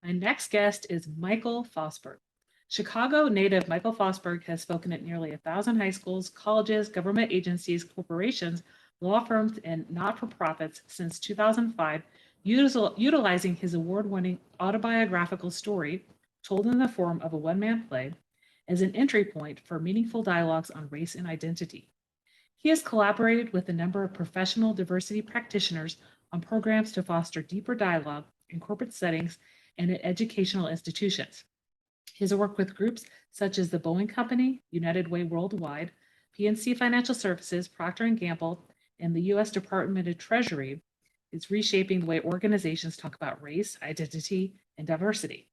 My next guest is Michael Fosberg. Chicago native Michael Fosberg has spoken at nearly 1,000 high schools, colleges, government agencies, corporations, law firms, and not for profits since 2005, utilizing his award winning autobiographical story, told in the form of a one man play, as an entry point for meaningful dialogues on race and identity. He has collaborated with a number of professional diversity practitioners on programs to foster deeper dialogue in corporate settings and at educational institutions. He has worked with groups such as the Boeing Company, United Way Worldwide, PNC Financial Services, Proctor Gamble, and the U.S. Department of Treasury. Is reshaping the way organizations talk about race, identity, and diversity.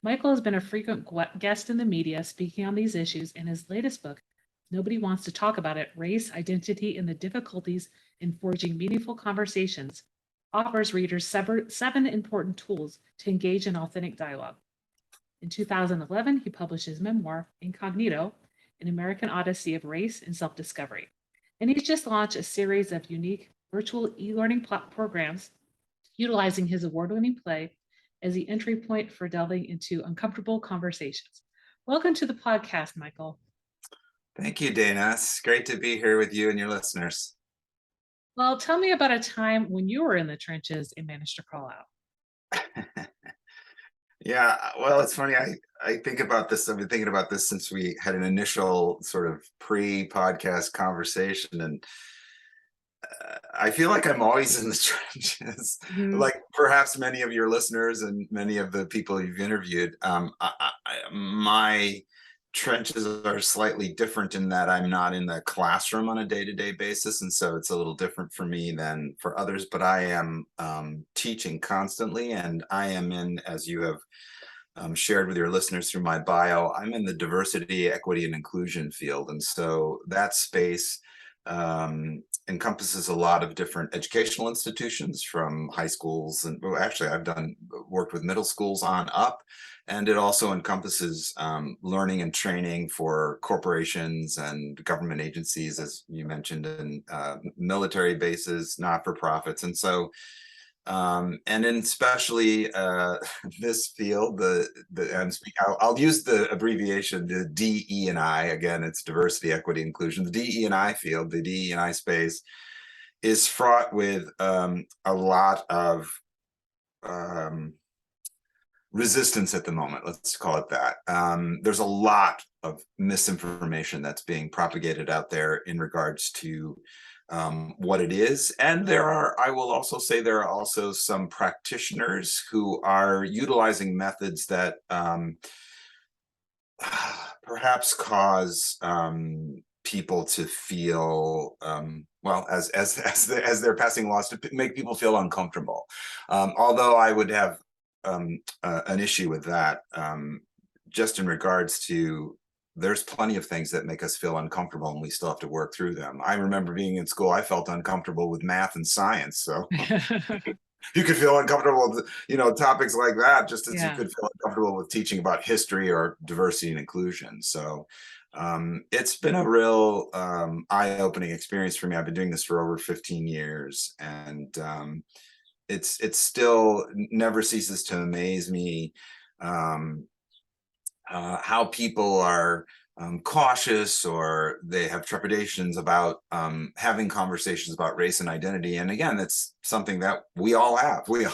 Michael has been a frequent guest in the media speaking on these issues in his latest book, Nobody Wants to Talk About It: Race, Identity, and the Difficulties in Forging Meaningful Conversations, offers readers seven important tools to engage in authentic dialogue. In 2011, he published his memoir, Incognito, An American Odyssey of Race and Self-Discovery. And he's just launched a series of unique virtual e-learning programs utilizing his award-winning play as the entry point for delving into uncomfortable conversations. Welcome to the podcast, Michael. Thank you, Dana. It's great to be here with you and your listeners. Well, tell me about a time when you were in the trenches and managed to crawl out. Yeah, well, it's funny. I think about this. I've been thinking about this since we had an initial sort of pre-podcast conversation, and I feel like I'm always in the trenches, Mhm. like perhaps many of your listeners and many of the people you've interviewed. My trenches are slightly different in that I'm not in the classroom on a day-to-day basis, and so it's a little different for me than for others. But I am teaching constantly, and I am in, as you have shared with your listeners through my bio, I'm in the diversity, equity, and inclusion field. And so that space encompasses a lot of different educational institutions from high schools. And well, actually, I've worked with middle schools on up. And it also encompasses learning and training for corporations and government agencies, as you mentioned, and military bases, not for profits. And so and in especially this field, I'll use the abbreviation, the DE and I. Again, it's diversity, equity, inclusion. The DE and I field, the DE and I space, is fraught with a lot of resistance at the moment. Let's call it that. There's a lot of misinformation that's being propagated out there in regards to what it is. And I will also say, there are also some practitioners who are utilizing methods that perhaps cause people to feel, well, as they're passing laws, to make people feel uncomfortable. Although I would have an issue with that, just in regards to, there's plenty of things that make us feel uncomfortable and we still have to work through them. I remember being in school, I felt uncomfortable with math and science. So you could feel uncomfortable with, topics like that, just as you Yeah. could feel uncomfortable with teaching about history or diversity and inclusion. So it's been a real eye-opening experience for me. I've been doing this for over 15 years, and it's still never ceases to amaze me how people are cautious, or they have trepidations about having conversations about race and identity. And again, it's something that we all have. We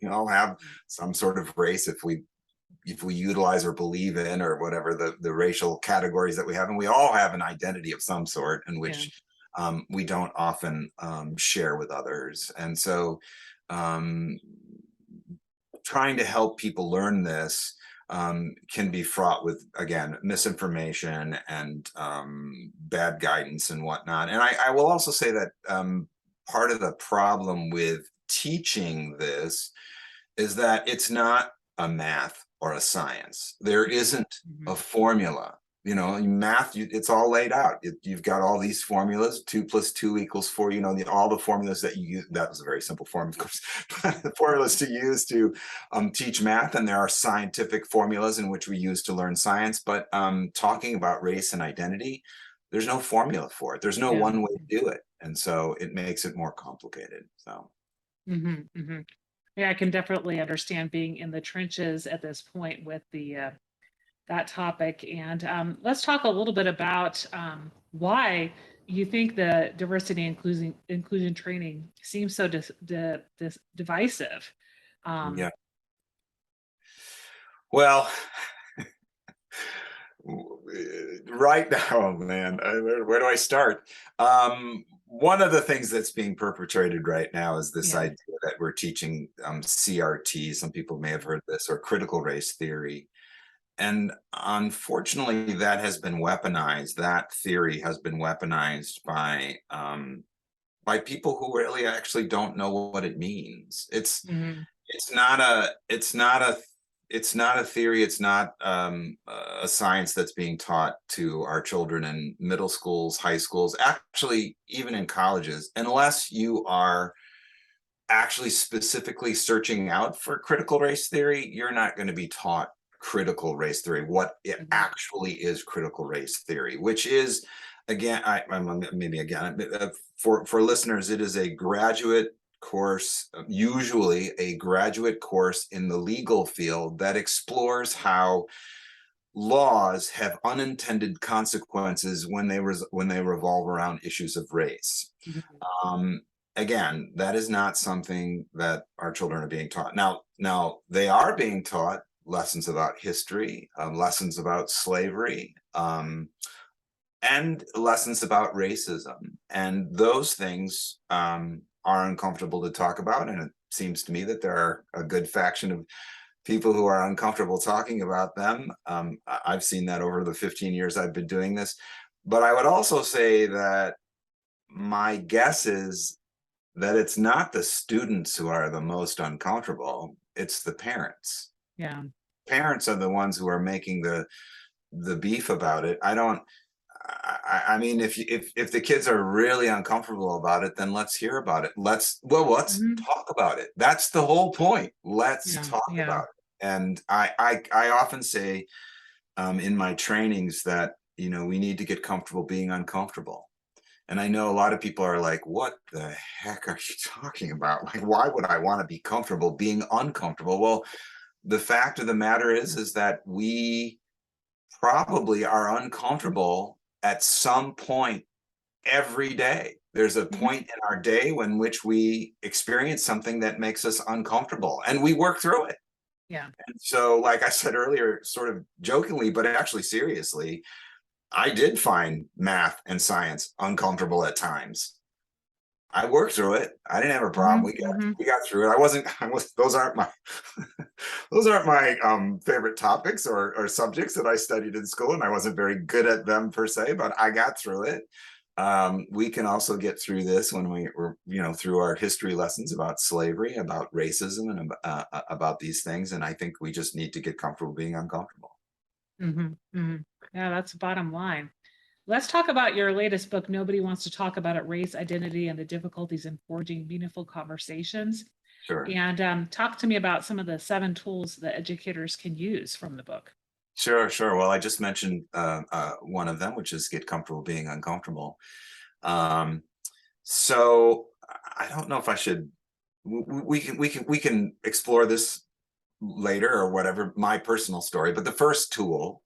all have some sort of race if we utilize or believe in, or whatever the racial categories that we have. And we all have an identity of some sort, in Yeah. which we don't often share with others. And so trying to help people learn this can be fraught with, again, misinformation and bad guidance and whatnot. And I will also say that part of the problem with teaching this is that it's not a math or a science. There isn't a Mhm. formula. In math, it's all laid out. You've got all these formulas: 2 + 2 = 4. All the formulas that you use. That was a very simple form, of course. The formulas to use to teach math, and there are scientific formulas in which we use to learn science. But talking about race and identity, there's no formula for it. There's no Yeah. one way to do it, and so it makes it more complicated. So. Hmm. Hmm. Yeah, I can definitely understand being in the trenches at this point with that topic. And let's talk a little bit about why you think the diversity inclusion training seems so divisive. Yeah. Um, Well, right now, oh man, where do I start? One of the things that's being perpetrated right now is this yeah. idea that we're teaching CRT. Some people may have heard this, or critical race theory. And unfortunately, that has been weaponized. That theory has been weaponized by people who really actually don't know what it means. Mhm. It's not a theory. It's not a science that's being taught to our children in middle schools, high schools, actually even in colleges, unless you are actually specifically searching out for critical race theory. You're not going to be taught critical race theory, what it Mhm. actually is. Critical race theory, which is, again, maybe again, for listeners, it is a graduate course, usually a graduate course in the legal field, that explores how laws have unintended consequences when they revolve around issues of race. Mhm. um, Again, that is not something that our children are being taught. Now they are being taught lessons about history, lessons about slavery, and lessons about racism. And those things are uncomfortable to talk about. And it seems to me that there are a good faction of people who are uncomfortable talking about them. I've seen that over the 15 years I've been doing this. But I would also say that my guess is that it's not the students who are the most uncomfortable, it's the parents. Yeah. Parents are the ones who are making the beef about it. I mean, if the kids are really uncomfortable about it, then let's hear about it. Let's Mhm. talk about it. That's the whole point. Let's Yeah. talk Yeah. about it. And I often say in my trainings that, we need to get comfortable being uncomfortable. And I know a lot of people are like, what the heck are you talking about? Like, why would I want to be comfortable being uncomfortable? Well, the fact of the matter is that we probably are uncomfortable at some point every day. There's a Mhm. point in our day when which we experience something that makes us uncomfortable, and we work through it. Yeah. And so, like I said earlier, sort of jokingly, but actually seriously, I did find math and science uncomfortable at times. I worked through it. I didn't have a problem. Mhm. We got Mhm. we got through it. I was those aren't my those aren't my favorite topics or subjects that I studied in school, and I wasn't very good at them per se, but I got through it. We can also get through this when we were, through our history lessons about slavery, about racism, and about these things. And I think we just need to get comfortable being uncomfortable. Mhm. Mhm. Yeah, that's the bottom line. Let's talk about your latest book, Nobody Wants to Talk About It, Race, Identity, and the Difficulties in Forging Meaningful Conversations. Sure. And talk to me about some of the 7 tools that educators can use from the book. Sure, sure. Well, I just mentioned one of them, which is get comfortable being uncomfortable. Um, so I don't know if I should. We can explore this later or whatever. My personal story, but the first tool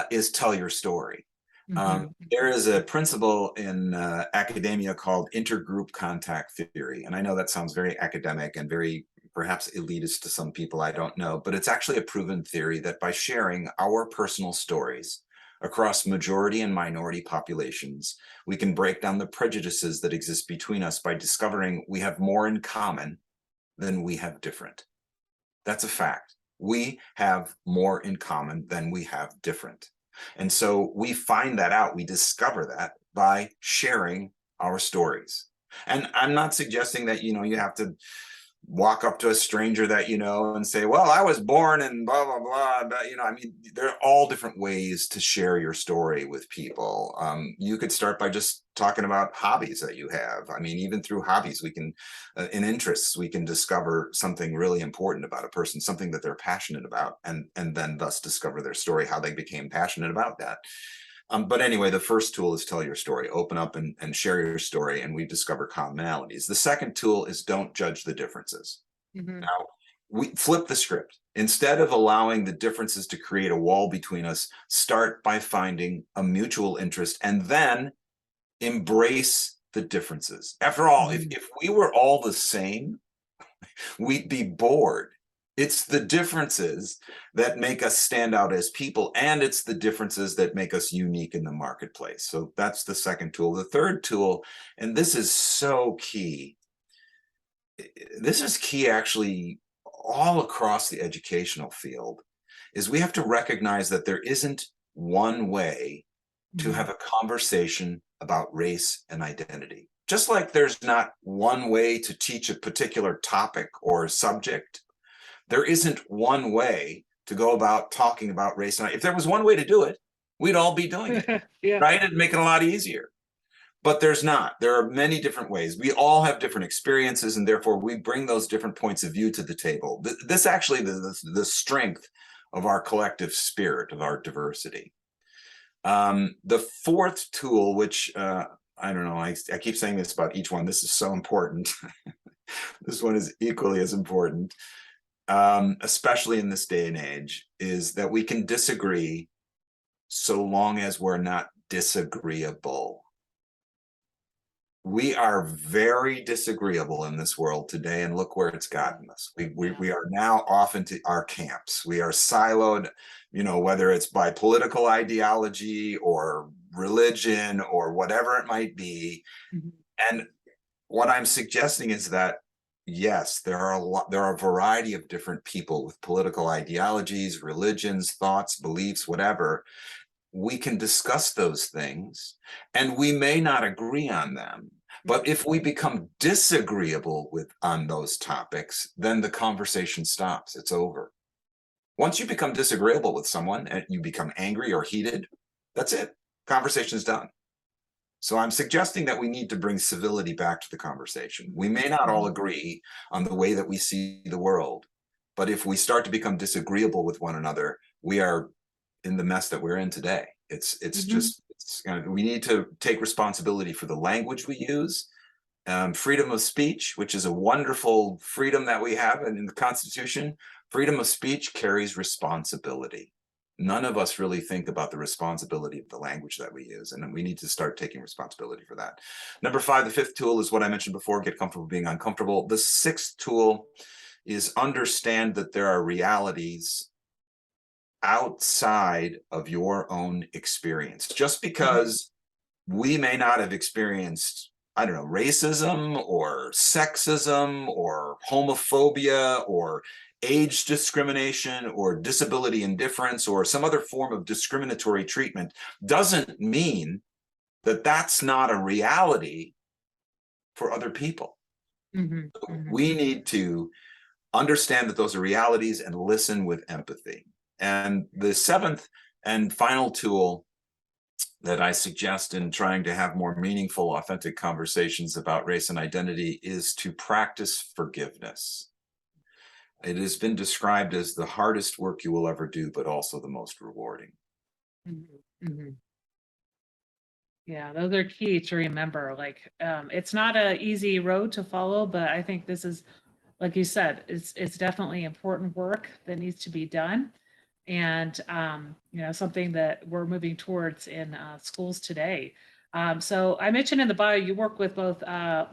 is tell your story. Mhm. There Mhm. is a principle in academia called intergroup contact theory. And I know that sounds very academic and very perhaps elitist to some people, I don't know, but it's actually a proven theory that by sharing our personal stories across majority and minority populations, we can break down the prejudices that exist between us by discovering we have more in common than we have different. That's a fact. We have more in common than we have different. And so we find that out, we discover that by sharing our stories. And I'm not suggesting that, you have to walk up to a stranger that you know and say, well, I was born in blah blah blah, but I mean, there are all different ways to share your story with people. You could start by just talking about hobbies that you have. I mean, even through hobbies, we can in interests, we can discover something really important about a person, something that they're passionate about, and then thus discover their story, how they became passionate about that. But anyway, the first tool is tell your story, open up and share your story, and we discover commonalities. The second tool is don't judge the differences. Mhm. Now, we flip the script. Instead of allowing the differences to create a wall between us, start by finding a mutual interest and then embrace the differences. After all, Mhm. if we were all the same, we'd be bored. It's the differences that make us stand out as people, and it's the differences that make us unique in the marketplace. So that's the second tool. The third tool, and this is so key, this is key actually all across the educational field, is we have to recognize that there isn't one way to Mhm. have a conversation about race and identity. Just like there's not one way to teach a particular topic or subject, there isn't one way to go about talking about race and identity. If there was one way to do it, we'd all be doing it, Yeah. right? It'd make it a lot easier. But there's not. There are many different ways. We all have different experiences, and therefore we bring those different points of view to the table. This actually the strength of our collective spirit, of our diversity. The fourth tool, which I don't know, I keep saying this about each one. This is so important. This one is equally as important, especially in this day and age, is that we can disagree so long as we're not disagreeable. We are very disagreeable in this world today, and look where it's gotten us. We are now off into our camps. We are siloed, whether it's by political ideology or religion or whatever it might be. Mhm. And what I'm suggesting is that, yes, there are a variety of different people with political ideologies, religions, thoughts, beliefs, whatever. We can discuss those things, and we may not agree on them. But if we become disagreeable on those topics, then the conversation stops. It's over. Once you become disagreeable with someone and you become angry or heated, that's it. Conversation's done. So I'm suggesting that we need to bring civility back to the conversation. We may not all Mhm. agree on the way that we see the world, but if we start to become disagreeable with one another, we are in the mess that we're in today. Mhm. We need to take responsibility for the language we use. Freedom of speech, which is a wonderful freedom that we have in the Constitution. Freedom of speech carries responsibility. None of us really think about the responsibility of the language that we use, and we need to start taking responsibility for that. Number 5, the fifth tool is what I mentioned before: get comfortable being uncomfortable. The sixth tool is understand that there are realities outside of your own experience. Just Mhm. because we may not have experienced, I don't know, racism or sexism or homophobia or age discrimination or disability indifference or some other form of discriminatory treatment, doesn't mean that that's not a reality for other people. Mhm. Mhm. We need to understand that those are realities and listen with empathy. And the seventh and final tool that I suggest in trying to have more meaningful, authentic conversations about race and identity is to practice forgiveness. It has been described as the hardest work you will ever do, but also the most rewarding. Mhm. Mhm. Yeah, those are key to remember. Like, it's not an easy road to follow, but I think this is, like you said, it's definitely important work that needs to be done, and something that we're moving towards in schools today. So I mentioned in the bio you work with both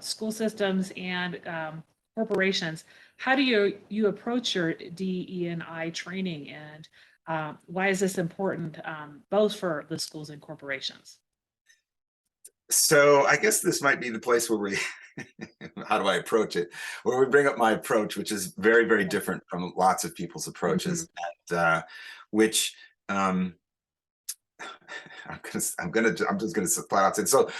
school systems and corporations. How do you approach your DE&I training, and why is this important both for the schools and corporations? So I guess this might be the place where we, how do I approach it? Where we bring up my approach, which is very, very different from lots of people's Mhm. approaches, and which um, I'm just gonna flat out say. So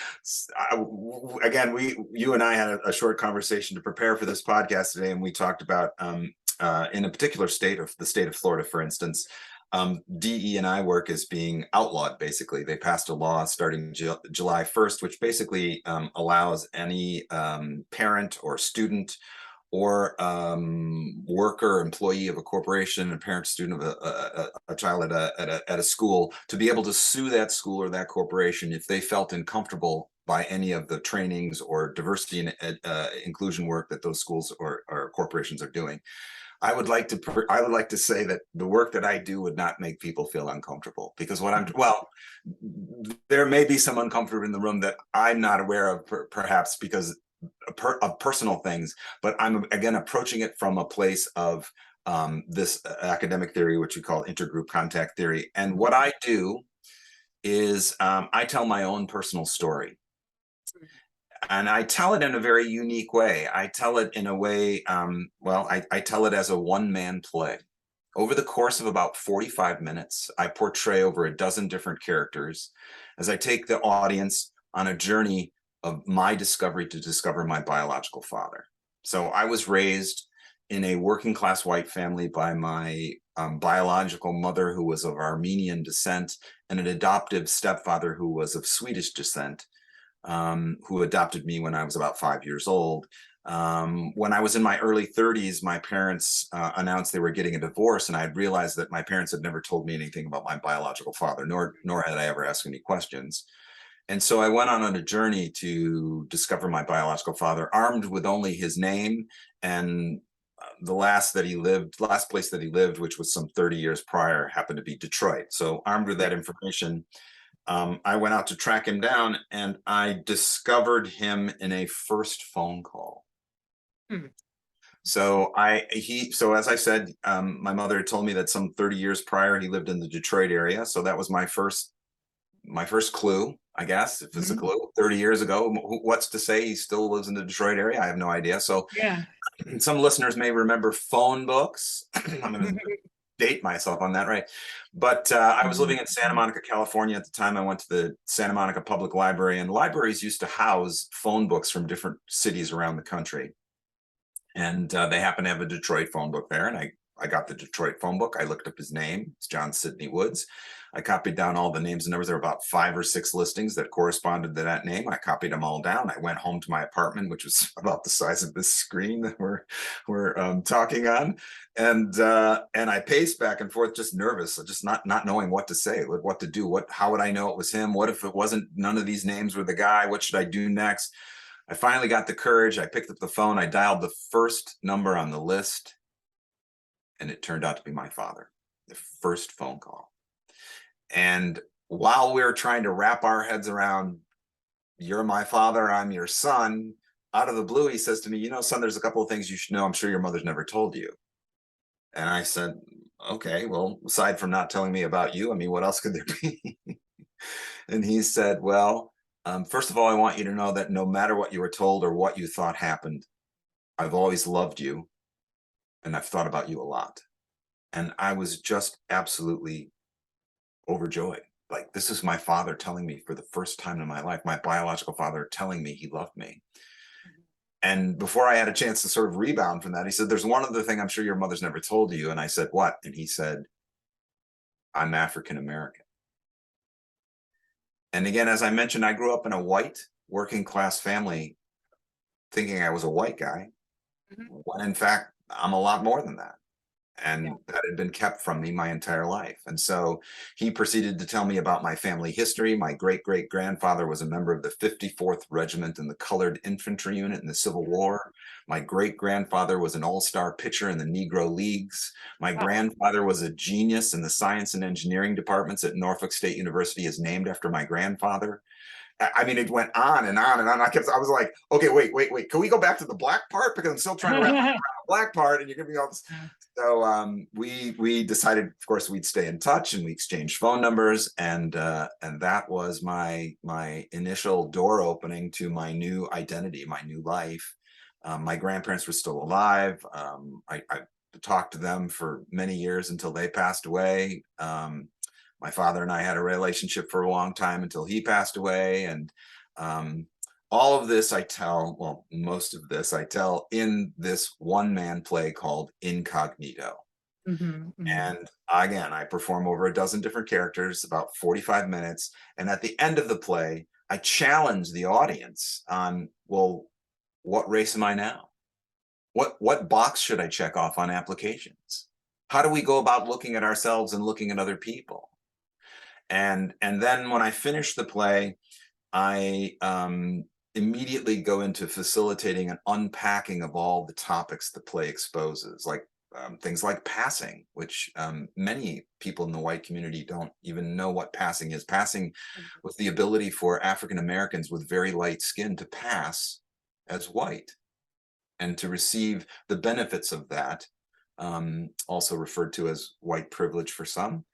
again, you and I had a short conversation to prepare for this podcast today, and we talked about in a particular state of the state of Florida, for instance, DE and I work is being outlawed. Basically, they passed a law starting July 1st, which basically allows any parent or student or worker, employee of a corporation, a parent, student of a child at a school, to be able to sue that school or that corporation if they felt uncomfortable by any of the trainings or diversity and inclusion work that those schools or corporations are doing. I would like to say that the work that I do would not make people feel uncomfortable, because there may be some uncomfort in the room that I'm not aware of, perhaps because of personal things, but I'm again approaching it from a place of this academic theory, which we call intergroup contact theory. And what I do is I tell my own personal story. And I tell it in a very unique way. I tell it in a way, I tell it as a one-man play. Over the course of about 45 minutes, I portray over a dozen different characters as I take the audience on a journey of my discovery to discover my biological father. So I was raised in a working class white family by my biological mother, who was of Armenian descent, and an adoptive stepfather who was of Swedish descent, who adopted me when I was about 5 years old. When I was in my early 30s, my parents announced they were getting a divorce, and I had realized that my parents had never told me anything about my biological father, nor had I ever asked any questions. And so I went on a journey to discover my biological father, armed with only his name and the last place that he lived, which was some 30 years prior, happened to be Detroit. So armed with that information, I went out to track him down, and I discovered him in a first phone call. Hmm. So as I said, my mother had told me that some 30 years prior, he lived in the Detroit area. So that was my first clue, I guess, if it's a clue. 30 years ago, what's to say he still lives in the Detroit area? I have no idea. So Yeah. some listeners may remember phone books. I'm going to date myself on that, right? But I was living in Santa Monica, California at the time. I went to the Santa Monica Public Library, and libraries used to house phone books from different cities around the country. And they happened to have a Detroit phone book there, and I got the Detroit phone book. I looked up his name. It's John Sidney Woods. I copied down all the names and numbers. There were about 5 or 6 listings that corresponded to that name. I copied them all down. I went home to my apartment, which was about the size of this screen that we're talking on, and I paced back and forth, just nervous, just not knowing what to say, what to do, how would I know it was him? What if it wasn't? None of these names were the guy. What should I do next? I finally got the courage. I picked up the phone. I dialed the first number on the list, and it turned out to be my father. The first phone call. And while we were trying to wrap our heads around, you're my father, I'm your son, out of the blue, he says to me, son, there's a couple of things you should know. I'm sure your mother's never told you. And I said, okay, well, aside from not telling me about you, I mean, what else could there be? And he said, well, first of all, I want you to know that no matter what you were told or what you thought happened, I've always loved you, and I've thought about you a lot. And I was just absolutely overjoyed. Like, this is my father telling me for the first time in my life, my biological father telling me he loved me. And before I had a chance to sort of rebound from that, he said, there's one other thing I'm sure your mother's never told you. And I said, what? And he said, I'm African American. And again, as I mentioned, I grew up in a white working class family thinking I was a white guy, when in fact, I'm a lot more than that. And that had been kept from me my entire life. And so he proceeded to tell me about my family history. My great-great-grandfather was a member of the 54th Regiment in the Colored Infantry Unit in the Civil War. My great-grandfather was an all-star pitcher in the Negro Leagues. My grandfather was a genius in the science and engineering departments at Norfolk State University, is named after my grandfather. I mean, it went on and on and on. I was like, okay, wait. Can we go back to the black part? Because I'm still trying to wrap around the black part, and you're giving me all this. So we decided, of course, we'd stay in touch, and we exchanged phone numbers, and that was my initial door opening to my new identity, my new life. My grandparents were still alive. I talked to them for many years until they passed away. My father and I had a relationship for a long time until he passed away. And all of this most of this I tell in this one-man play called Incognito. And again, I perform over a dozen different characters, about 45 minutes. And at the end of the play, I challenge the audience on, well, what race am I now? What box should I check off on applications? How do we go about looking at ourselves and looking at other people? And then when I finished the play, I immediately go into facilitating an unpacking of all the topics the play exposes, like things like passing, which many people in the white community don't even know what passing is. Passing was the ability for African Americans with very light skin to pass as white and to receive the benefits of that, also referred to as white privilege for some,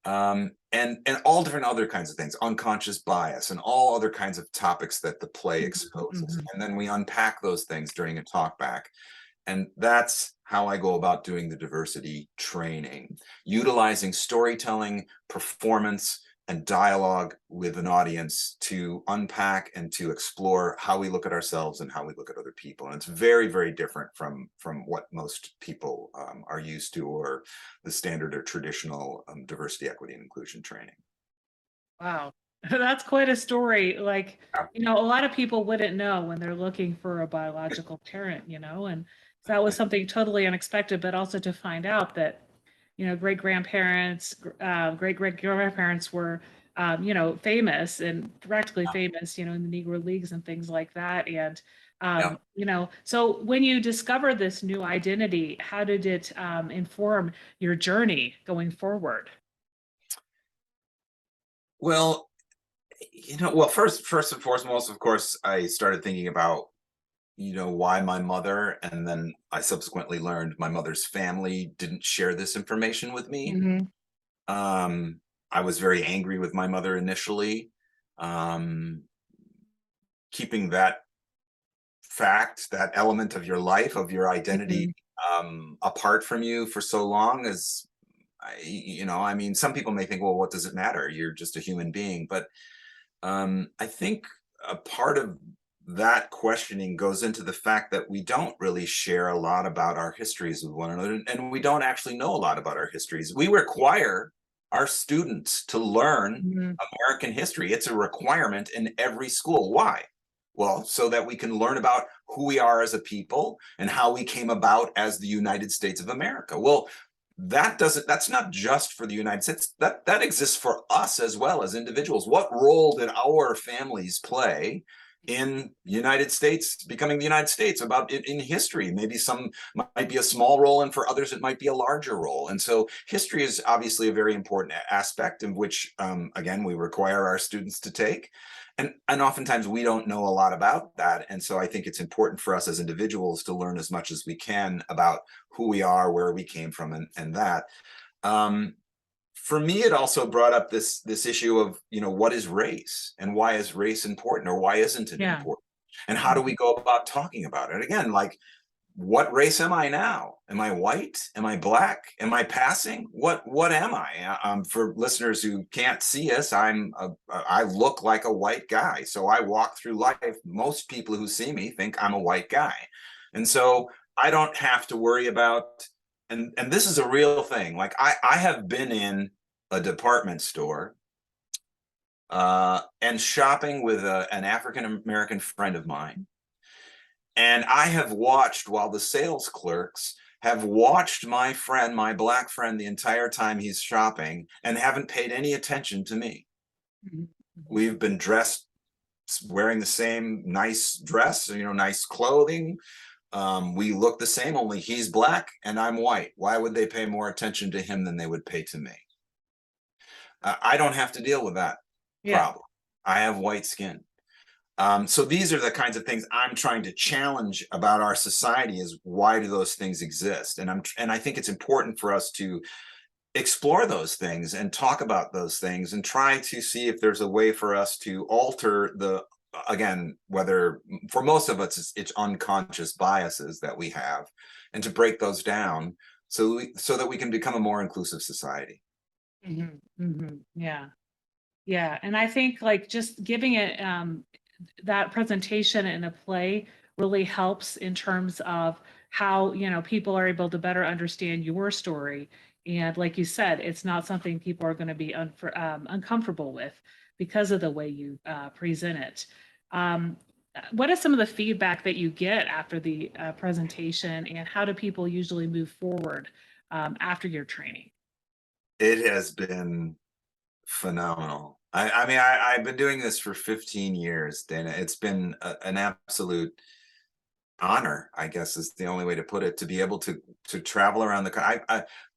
and all different other kinds of things, unconscious bias, and all other kinds of topics that the play exposes. Mhm. And then we unpack those things during a talk back. And that's how I go about doing the diversity training, utilizing storytelling, performance, and dialogue with an audience to unpack and to explore how we look at ourselves and how we look at other people. And it's very, very different from what most people are used to, or the standard or traditional diversity, equity, and inclusion training. Wow. That's quite a story. Like, Yeah. a lot of people wouldn't know when they're looking for a biological parent, and that was something totally unexpected, but also to find out that, great grandparents, great grandparents were, famous and practically famous, in the Negro Leagues and things like that. And, Yeah. so when you discovered this new identity, how did it inform your journey going forward? Well, well, first and foremost, of course, I started thinking about, why my mother, and then I subsequently learned my mother's family didn't share this information with me. Mhm. Um, I was very angry with my mother initially. Um, Keeping that fact, that element of your life, of your identity, Mhm. apart from you for so long, is, I mean, some people may think, well, what does it matter? You're just a human being. But I think a part of that questioning goes into the fact that we don't really share a lot about our histories with one another, and we don't actually know a lot about our histories. We require our students to learn Mhm. American history. It's a requirement in every school. Why? Well, so that we can learn about who we are as a people and how we came about as the United States of America. Well, that's not just for the United States. That exists for us as well as individuals. What role did our families play in United States becoming the United States, about in history? Maybe some might be a small role, and for others it might be a larger role. And so history is obviously a very important aspect, in which again, we require our students to take. And oftentimes we don't know a lot about that. And so I think it's important for us as individuals to learn as much as we can about who we are, where we came from, and that. Um, for me, it also brought up this issue of, what is race, and why is race important, or why isn't it Yeah. important? And how do we go about talking about it? Again, like, what race am I now? Am I white? Am I black? Am I passing? What am I? For listeners who can't see us, I look like a white guy. So I walk through life. Most people who see me think I'm a white guy. And so I don't have to worry about, and this is a real thing. Like, I have been in a department store and shopping with an African American friend of mine. And I have watched, while the sales clerks have watched my friend, my black friend, the entire time he's shopping, and haven't paid any attention to me. Mhm. Mhm. We've been dressed, wearing the same nice dress, nice clothing. We look the same, only he's black and I'm white. Why would they pay more attention to him than they would pay to me? I don't have to deal with that Yeah. problem. I have white skin. So these are the kinds of things I'm trying to challenge about our society: is why do those things exist? And I think it's important for us to explore those things and talk about those things and try to see if there's a way for us to alter the, again, whether for most of us it's unconscious biases that we have, and to break those down so that we can become a more inclusive society. Mhm. Mhm. Yeah. Yeah. And I think like just giving it that presentation in a play really helps in terms of how, people are able to better understand your story. And like you said, it's not something people are going to be uncomfortable with because of the way you present it. Um, what is some of the feedback that you get after the presentation, and how do people usually move forward after your training? It has been Phenomenal. I mean, I've been doing this for 15 years, Dana. It's been an absolute honor, I guess is the only way to put it, to be able to travel around the country.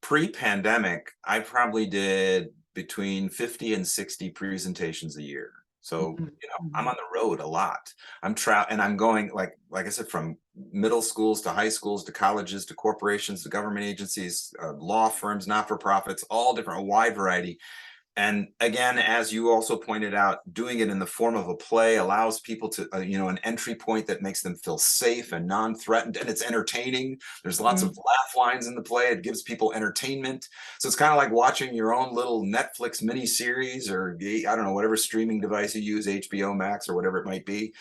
Pre-pandemic, I probably did between 50 and 60 presentations a year. So, Mhm, I'm mhm. on the road a lot. And I'm going, like I said, from middle schools to high schools to colleges to corporations to government agencies, law firms, not-for-profits, all different, a wide variety. And again, as you also pointed out, doing it in the form of a play allows people to, an entry point that makes them feel safe and non-threatened, and it's entertaining. There's lots of Mhm. laugh lines in the play. It gives people entertainment. So it's kind of like watching your own little Netflix mini series, or I don't know, whatever streaming device you use, HBO Max or whatever it might be.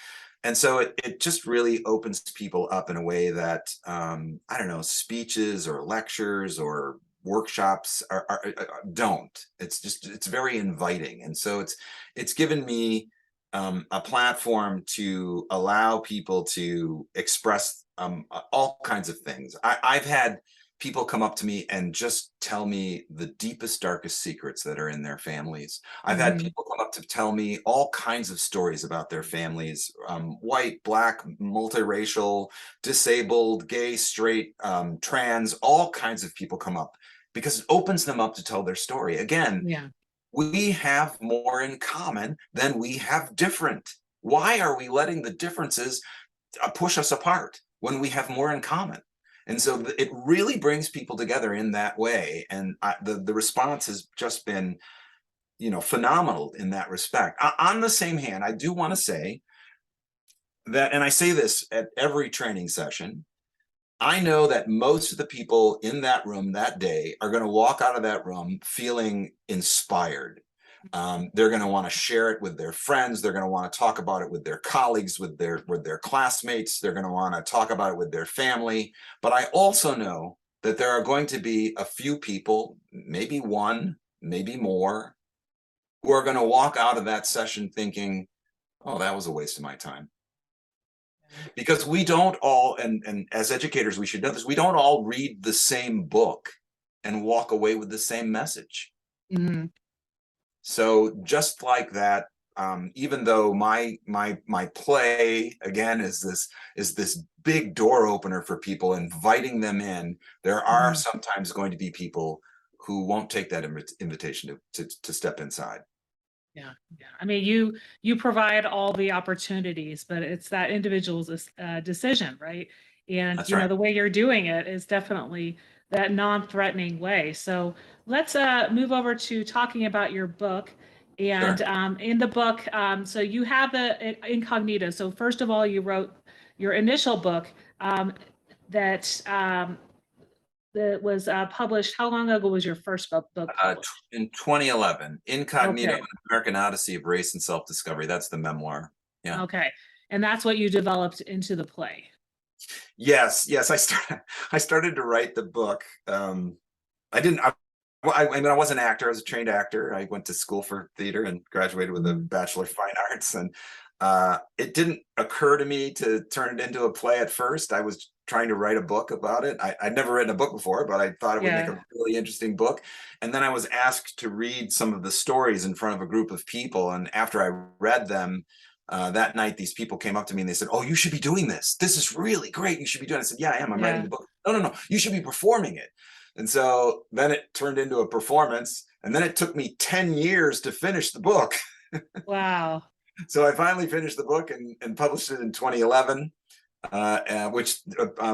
And so it just really opens people up in a way that, I don't know, speeches or lectures or workshops don't. It's very inviting, and so it's given me a platform to allow people to express all kinds of things. I've had people come up to me and just tell me the deepest, darkest secrets that are in their families. I've had Mhm. people come up to tell me all kinds of stories about their families, white, black, multiracial, disabled, gay, straight, trans, all kinds of people come up because it opens them up to tell their story. Again, Yeah. we have more in common than we have different. Why are we letting the differences push us apart when we have more in common? And so it really brings people together in that way. And the response has just been, phenomenal in that respect. On the same hand, I do want to say that, and I say this at every training session, I know that most of the people in that room that day are going to walk out of that room feeling inspired. They're going to want to share it with their friends. They're going to want to talk about it with their colleagues, with their classmates. They're going to want to talk about it with their family. But I also know that there are going to be a few people, maybe one, maybe more, who are going to walk out of that session thinking, "Oh, that was a waste of my time." Because we don't all, and as educators we should know this, we don't all read the same book and walk away with the same message. Mhm. So just like that, even though my play again is this big door opener for people, inviting them in, there are Mhm. sometimes going to be people who won't take that invitation to step inside. Yeah, yeah. I mean, you provide all the opportunities, but it's that individual's decision, right? And That's right. the way you're doing it is definitely that non-threatening way. So let's move over to talking about your book. And Sure. in the book, so you have the Incognito. So first of all, you wrote your initial book that that was published. How long ago was your first book published? In 2011, Incognito, Okay. an American Odyssey of Race and Self-Discovery. That's the memoir. Yeah. Okay. And that's what you developed into the play. Yes, yes. I started to write the book. I didn't. I mean, I was an actor. I was a trained actor. I went to school for theater and graduated with a Mhm. Bachelor of Fine Arts. And it didn't occur to me to turn it into a play at first. I was trying to write a book about it. I'd never written a book before, but I thought it would make Yeah. a really interesting book. And then I was asked to read some of the stories in front of a group of people. And after I read them, that night, these people came up to me and they said, "Oh, you should be doing this. This is really great. You should be doing it." I said, "Yeah, I am. I'm writing Yeah. the book." "No, no, no. You should be performing it." And so then it turned into a performance. And then it took me 10 years to finish the book. Wow. So I finally finished the book and published it in 2011, which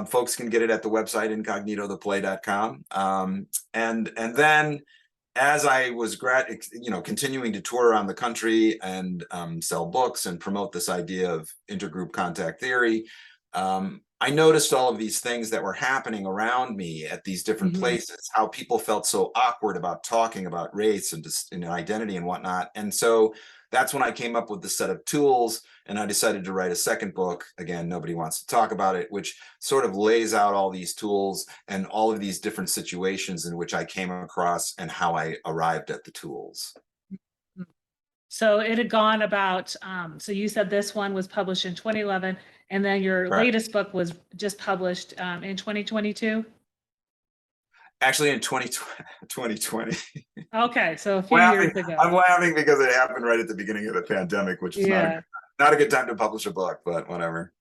folks can get it at the website incognitotheplay.com. And then as I was continuing to tour around the country and sell books and promote this idea of intergroup contact theory, I noticed all of these things that were happening around me at these different Mhm. places, how people felt so awkward about talking about race and just identity and whatnot. And so that's when I came up with the set of tools, and I decided to write a second book. Again, nobody wants to talk about it, which sort of lays out all these tools and all of these different situations in which I came across and how I arrived at the tools. Mm. So it had gone about, so you said this one was published in 2011, and then your Correct. latest book was just published in 2022? Actually, in 2020. Okay, so a few Laughing. years ago. I'm laughing because it happened right at the beginning of the pandemic, which is Yeah, not a good time to publish a book, but whatever.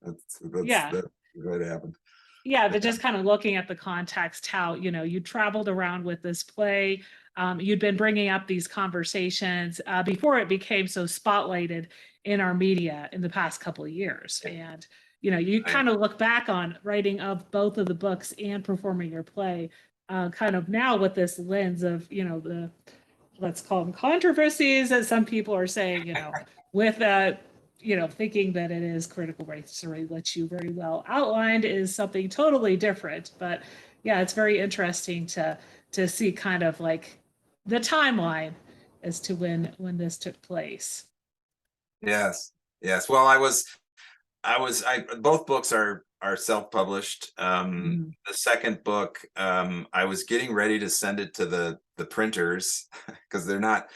yeah. That's the way it happened. Yeah, Yeah. but just kind of looking at the context, how, you traveled around with this play. You'd been bringing up these conversations before it became so spotlighted in our media in the past couple of years. And, you Right. kind of look back on writing of both of the books and performing your play, kind of now with this lens of, let's call them controversies that some people are saying, with thinking that it is critical race theory, which you very well outlined is something totally different. But yeah, it's very interesting to see kind of like the timeline as to when this took place. Yes. Yes. Well, I both books are self-published. Mhm. The second book, I was getting ready to send it to the printers because they're not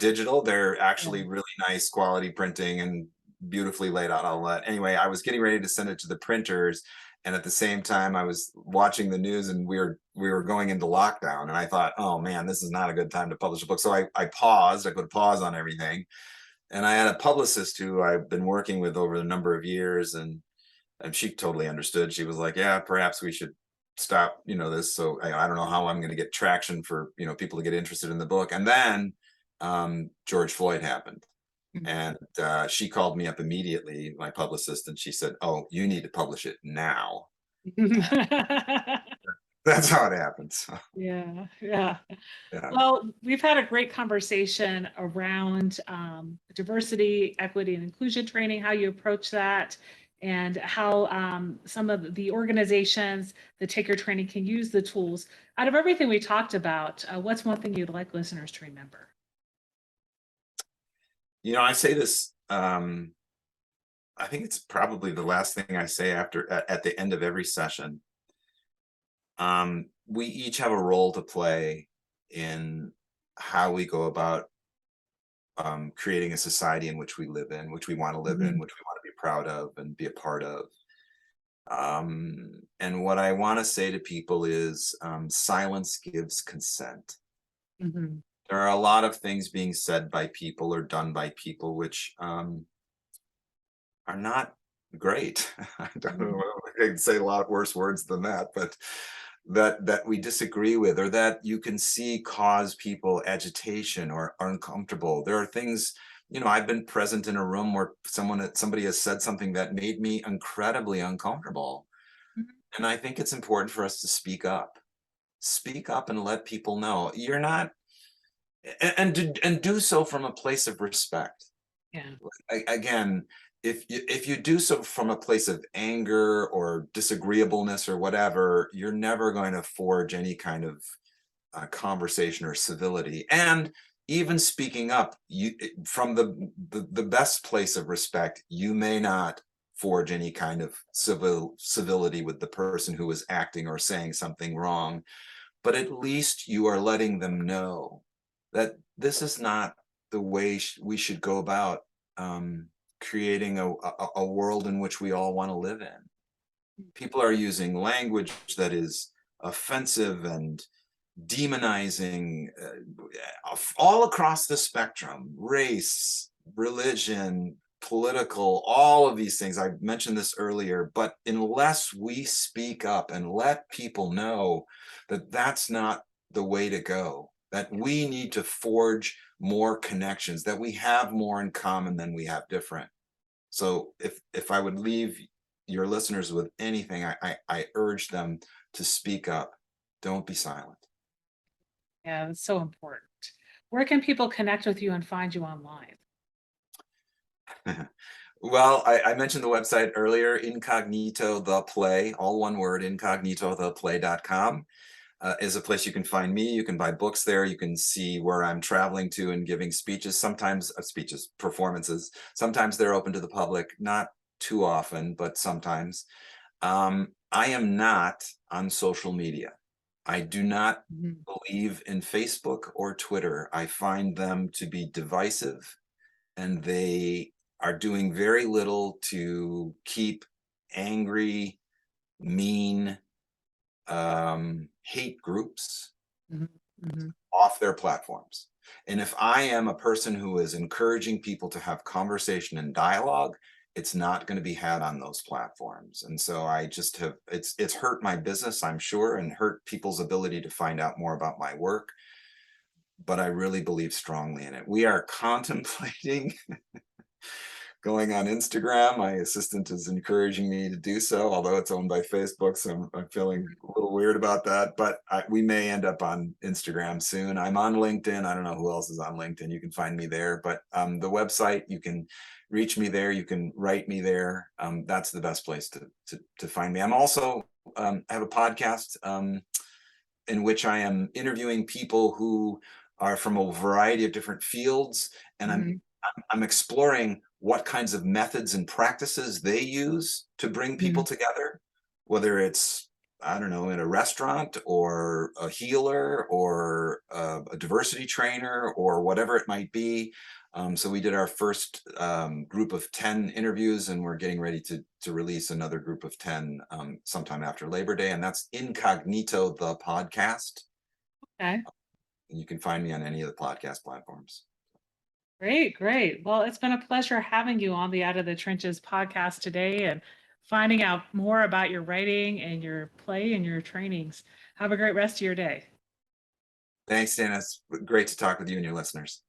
digital. They're Yeah. actually really nice quality printing and beautifully laid out, all that. Anyway, I was getting ready to send it to the printers, and at the same time, I was watching the news, and we were going into lockdown, and I thought, oh man, this is not a good time to publish a book. So I paused. I put a pause on everything, and I had a publicist who I've been working with over a number of years, and she totally understood. She was like, "Yeah, perhaps we should stop, this." So I don't know how I'm going to get traction for people to get interested in the book. And then George Floyd happened, and she called me up immediately, my publicist, and she said, "Oh, you need to publish it now." That's how it happens. Yeah, yeah. Yeah. Well, we've had a great conversation around diversity, equity, and inclusion training, how you approach that, and how some of the organizations that take your training can use the tools. Out of everything we talked about, what's one thing you'd like listeners to remember? I say this. I think it's probably the last thing I say at the end of every session. We each have a role to play in how we go about creating a society in which we live in, which we want to live in, Mhm, which we want to be proud of and be a part of. And what I want to say to people is silence gives consent. mhm, There are a lot of things being said by people or done by people which are not great. I don't mhm, know. I can say a lot worse words than that, but that we disagree with, or that you can see cause people agitation or are uncomfortable. There are things, I've been present in a room where somebody has said something that made me incredibly uncomfortable. mhm. And I think it's important for us to speak up and let people know you're not, and do so from a place of respect. Yeah. Again, if you do so from a place of anger or disagreeableness or whatever, you're never going to forge any kind of conversation or civility. And even speaking up, from the best place of respect, you may not forge any kind of civility with the person who is acting or saying something wrong, but at least you are letting them know that this is not the way we should go about creating a world in which we all want to live in. People are using language that is offensive and demonizing all across the spectrum: race, religion, political, all of these things. I mentioned this earlier, but unless we speak up and let people know that that's not the way to go, that we need to forge more connections, that we have more in common than we have different. So if I would leave your listeners with anything, I urge them to speak up. Don't be silent. Yeah, that's so important. Where can people connect with you and find you online? Well, I mentioned the website earlier, Incognito the Play, all one word, incognitotheplay.com, is a place you can find me. You can buy books there. You can see where I'm traveling to and giving speeches, sometimes performances. Sometimes they're open to the public, not too often, but sometimes. I am not on social media. I do not Mhm. believe in Facebook or Twitter. I find them to be divisive, and they are doing very little to keep angry, mean, hate groups Mhm, mhm, off their platforms. And if I am a person who is encouraging people to have conversation and dialogue, it's not going to be had on those platforms. And so I just have it's hurt my business, I'm sure, and hurt people's ability to find out more about my work. But I really believe strongly in it. We are contemplating going on Instagram. My assistant is encouraging me to do so, although it's owned by Facebook. So I'm feeling mhm. a little weird about that, but we may end up on Instagram soon. I'm on LinkedIn. I don't know who else is on LinkedIn. You can find me there, but the website, you can reach me there. You can write me there. That's the best place to find me. I'm also, I have a podcast in which I am interviewing people who are from a variety of different fields, and Mhm, I'm exploring what kinds of methods and practices they use to bring people mhm. together, whether it's, I don't know, in a restaurant or a healer or a diversity trainer or whatever it might be. So we did our first group of 10 interviews, and we're getting ready to release another group of 10 sometime after Labor Day, and that's Incognito, the podcast. Okay. And you can find me on any of the podcast platforms. Great, great. Well, it's been a pleasure having you on the Out of the Trenches podcast today and finding out more about your writing and your play and your trainings. Have a great rest of your day. Thanks, Dana. It's great to talk with you and your listeners.